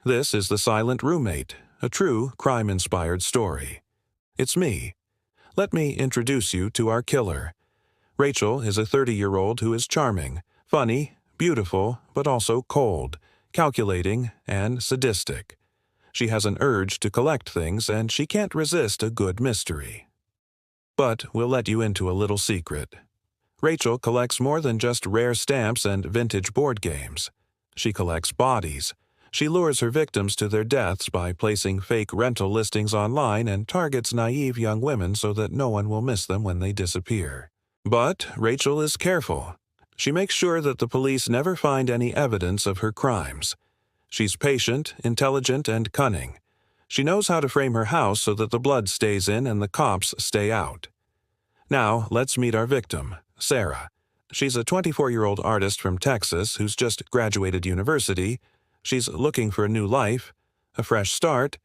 This is The Silent Roommate, a true crime-inspired story. It's me. Let me introduce you to our killer. Rachel is a 30-year-old who is charming, funny, beautiful, but also cold, calculating, and sadistic. She has an urge to collect things, and she can't resist a good mystery. But we'll let you into a little secret. Rachel collects more than just rare stamps and vintage board games. She collects bodies. She lures her victims to their deaths by placing fake rental listings online and targets naive young women so that no one will miss them when they disappear. But Rachel is careful. She makes sure that the police never find any evidence of her crimes. She's patient, intelligent, and cunning. She knows how to frame her house so that the blood stays in and the cops stay out. Now, let's meet our victim, Sarah. She's a 24-year-old artist from Texas who's just graduated university. She's looking for a new life, a fresh start,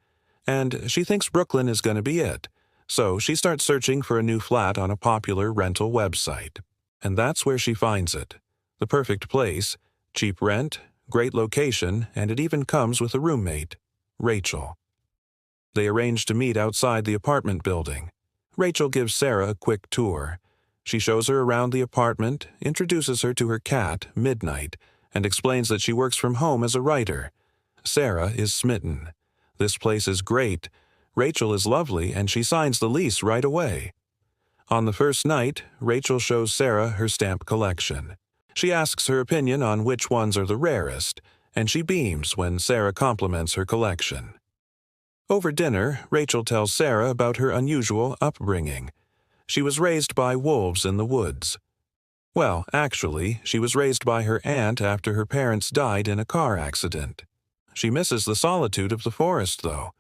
and she thinks Brooklyn is going to be it. So she starts searching for a new flat on a popular rental website. And that's where she finds it. The perfect place, cheap rent, great location, and it even comes with a roommate, Rachel. They arrange to meet outside the apartment building. Rachel gives Sarah a quick tour. She shows her around the apartment, introduces her to her cat, Midnight, and explains that she works from home as a writer. Sarah is smitten. This place is great. Rachel is lovely, and she signs the lease right away. On the first night, Rachel shows Sarah her stamp collection. She asks her opinion on which ones are the rarest, and she beams when Sarah compliments her collection. Over dinner, Rachel tells Sarah about her unusual upbringing. She was raised by wolves in the woods. Well, actually, she was raised by her aunt after her parents died in a car accident. She misses the solitude of the forest, though.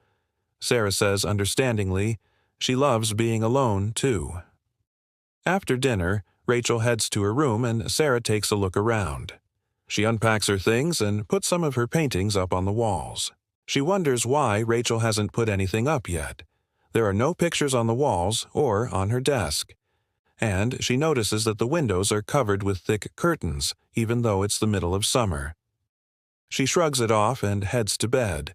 Sarah says understandingly, she loves being alone, too. After dinner, Rachel heads to her room and Sarah takes a look around. She unpacks her things and puts some of her paintings up on the walls. She wonders why Rachel hasn't put anything up yet. There are no pictures on the walls or on her desk. And she notices that the windows are covered with thick curtains, even though it's the middle of summer. She shrugs it off and heads to bed.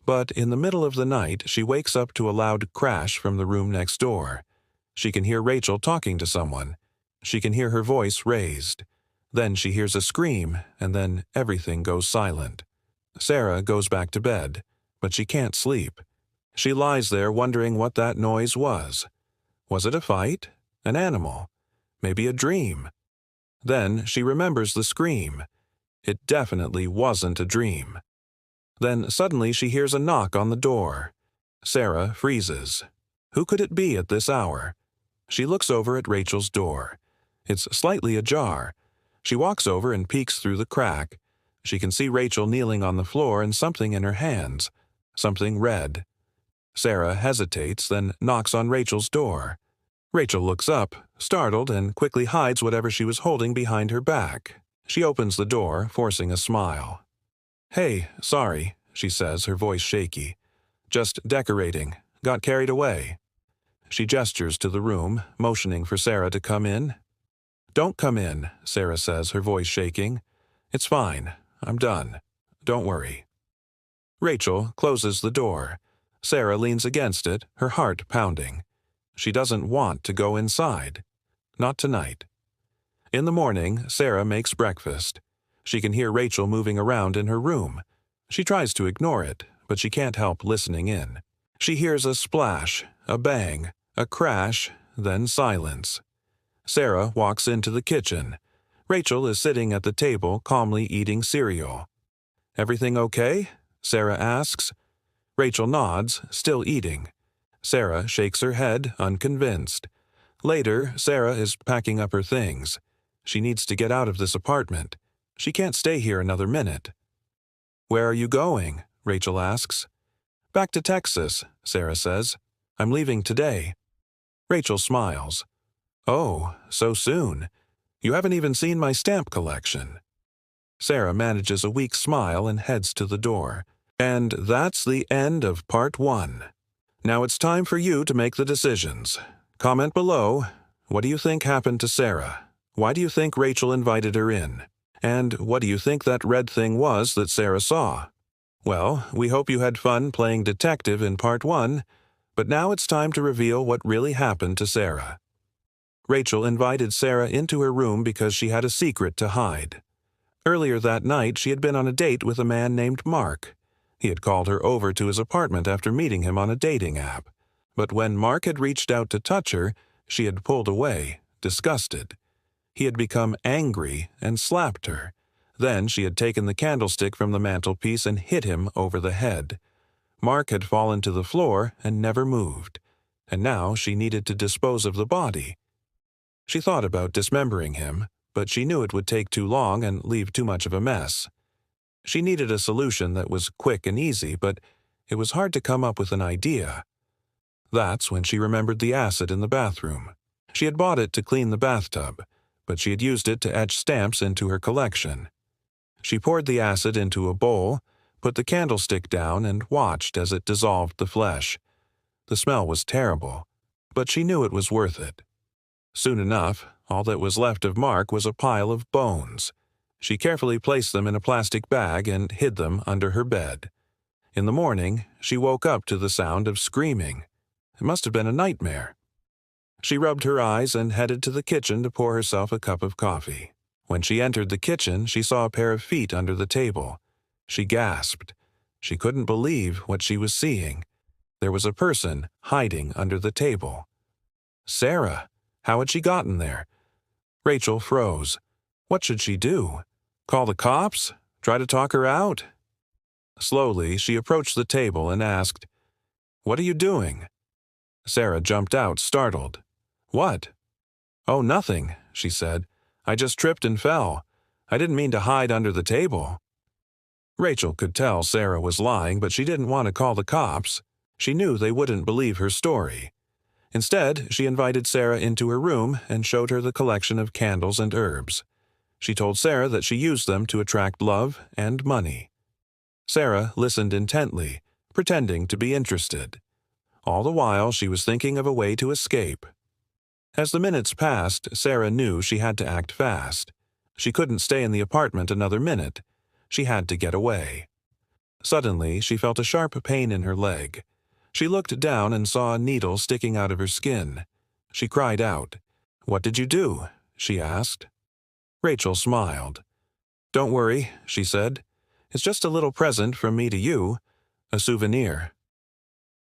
But in the middle of the night, she wakes up to a loud crash from the room next door. She can hear Rachel talking to someone. She can hear her voice raised. Then she hears a scream, and then everything goes silent. Sarah goes back to bed, but she can't sleep. She lies there wondering what that noise was. Was it a fight? An animal? Maybe a dream? Then she remembers the scream. It definitely wasn't a dream. Then suddenly she hears a knock on the door. Sarah freezes. Who could it be at this hour? She looks over at Rachel's door. It's slightly ajar. She walks over and peeks through the crack. She can see Rachel kneeling on the floor and something in her hands. Something red. Sarah hesitates, then knocks on Rachel's door. Rachel looks up, startled, and quickly hides whatever she was holding behind her back. She opens the door, forcing a smile. "Hey, sorry," she says, her voice shaky. "Just decorating. Got carried away." She gestures to the room, motioning for Sarah to come in. "Don't come in," Sarah says, her voice shaking. "It's fine. I'm done. Don't worry." Rachel closes the door. Sarah leans against it, her heart pounding. She doesn't want to go inside. Not tonight. In the morning, Sarah makes breakfast. She can hear Rachel moving around in her room. She tries to ignore it, but she can't help listening in. She hears a splash, a bang, a crash, then silence. Sarah walks into the kitchen. Rachel is sitting at the table, calmly eating cereal. "Everything okay?" Sarah asks. Rachel nods, still eating. Sarah shakes her head, unconvinced. Later, Sarah is packing up her things. She needs to get out of this apartment. She can't stay here another minute. "Where are you going?" Rachel asks. "Back to Texas," Sarah says. "I'm leaving today." Rachel smiles. "Oh, so soon. You haven't even seen my stamp collection." Sarah manages a weak smile and heads to the door. And that's the end of part 1. Now it's time for you to make the decisions. Comment below. What do you think happened to Sarah? Why do you think Rachel invited her in? And what do you think that red thing was that Sarah saw? Well, we hope you had fun playing detective in part 1, but now it's time to reveal what really happened to Sarah. Rachel invited Sarah into her room because she had a secret to hide. Earlier that night, she had been on a date with a man named Mark. He had called her over to his apartment after meeting him on a dating app. But when Mark had reached out to touch her, she had pulled away, disgusted. He had become angry and slapped her. Then she had taken the candlestick from the mantelpiece and hit him over the head. Mark had fallen to the floor and never moved, and now she needed to dispose of the body. She thought about dismembering him, but she knew it would take too long and leave too much of a mess. She needed a solution that was quick and easy, but it was hard to come up with an idea. That's when she remembered the acid in the bathroom. She had bought it to clean the bathtub, but she had used it to etch stamps into her collection. She poured the acid into a bowl, put the candlestick down, and watched as it dissolved the flesh. The smell was terrible, but she knew it was worth it. Soon enough, all that was left of Mark was a pile of bones. She carefully placed them in a plastic bag and hid them under her bed. In the morning, she woke up to the sound of screaming. It must have been a nightmare. She rubbed her eyes and headed to the kitchen to pour herself a cup of coffee. When she entered the kitchen, she saw a pair of feet under the table. She gasped. She couldn't believe what she was seeing. There was a person hiding under the table. Sarah! How had she gotten there? Rachel froze. What should she do? Call the cops? Try to talk her out? Slowly, she approached the table and asked, "What are you doing?" Sarah jumped out, startled. "What?" "Oh, nothing," she said. "I just tripped and fell. I didn't mean to hide under the table." Rachel could tell Sarah was lying, but she didn't want to call the cops. She knew they wouldn't believe her story. Instead, she invited Sarah into her room and showed her the collection of candles and herbs. She told Sarah that she used them to attract love and money. Sarah listened intently, pretending to be interested. All the while, she was thinking of a way to escape. As the minutes passed, Sarah knew she had to act fast. She couldn't stay in the apartment another minute. She had to get away. Suddenly, she felt a sharp pain in her leg. She looked down and saw a needle sticking out of her skin. She cried out. "What did you do?" she asked. Rachel smiled. "Don't worry," she said. "It's just a little present from me to you, a souvenir."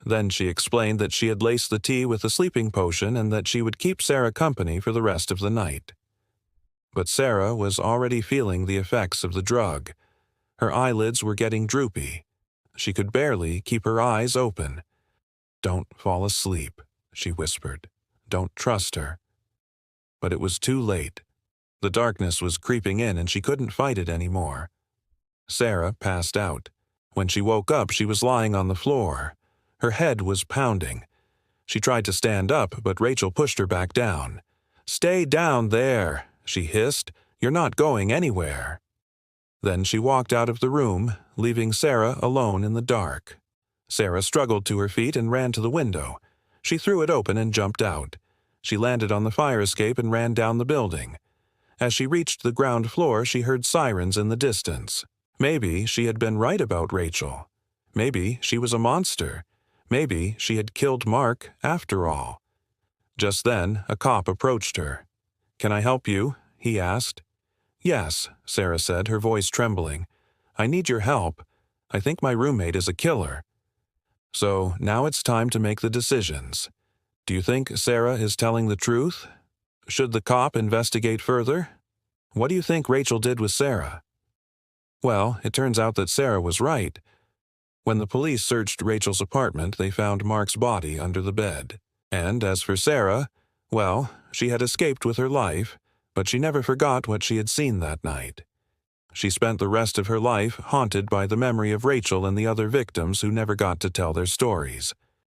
Then she explained that she had laced the tea with a sleeping potion and that she would keep Sarah company for the rest of the night. But Sarah was already feeling the effects of the drug. Her eyelids were getting droopy. She could barely keep her eyes open. "Don't fall asleep," she whispered. "Don't trust her." But it was too late. The darkness was creeping in and she couldn't fight it anymore. Sarah passed out. When she woke up, she was lying on the floor. Her head was pounding. She tried to stand up, but Rachel pushed her back down. "Stay down there," she hissed. "You're not going anywhere." Then she walked out of the room, leaving Sarah alone in the dark. Sarah struggled to her feet and ran to the window. She threw it open and jumped out. She landed on the fire escape and ran down the building. As she reached the ground floor, she heard sirens in the distance. Maybe she had been right about Rachel. Maybe she was a monster. Maybe she had killed Mark after all. Just then, a cop approached her. "Can I help you?" he asked. "Yes," Sarah said, her voice trembling. "I need your help. I think my roommate is a killer." So now it's time to make the decisions. Do you think Sarah is telling the truth? Should the cop investigate further? What do you think Rachel did with Sarah? Well, it turns out that Sarah was right. When the police searched Rachel's apartment, they found Mark's body under the bed. And as for Sarah, well, she had escaped with her life, but she never forgot what she had seen that night. She spent the rest of her life haunted by the memory of Rachel and the other victims who never got to tell their stories.